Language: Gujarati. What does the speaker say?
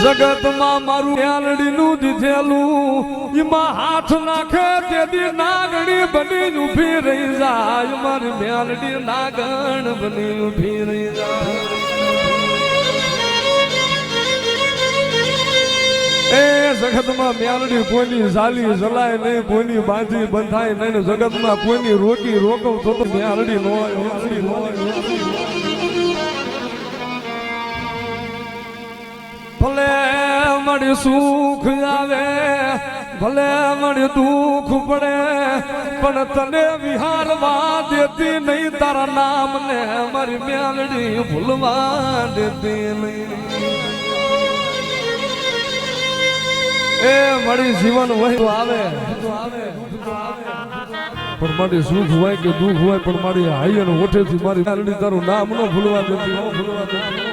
જગતમાં મારું મ્યાલડીનું દીધેલું એમાં હાથ નાખે તેથી નાગણી બની ઊભી રહી જાય મારી મ્યાલડી નાગણ બની ઊભી રહી જાય એ જગતમાં મ્યાલડી કોઈની ઝાલી જલાય નહીં કોઈની બાંધી બંધાય નહીં જગતમાં કોઈની રોકી રોકવ તો મ્યાલડી નો ભલે મળી સુખ આવે ભલે મળી દુઃખ પડે પણ તને વિહારવા દેતી નહીં તારા નામ ને મારી મ્યાલડી ભૂલવા દેતી નહીં એ મારી જીવન વહી આવે પણ મારી સુખ હોય કે દુઃખ હોય પણ મારી હાઈ અને ઓઠેથી મારી મ્યાલડી તારું નામ ન ભૂલવા દેતી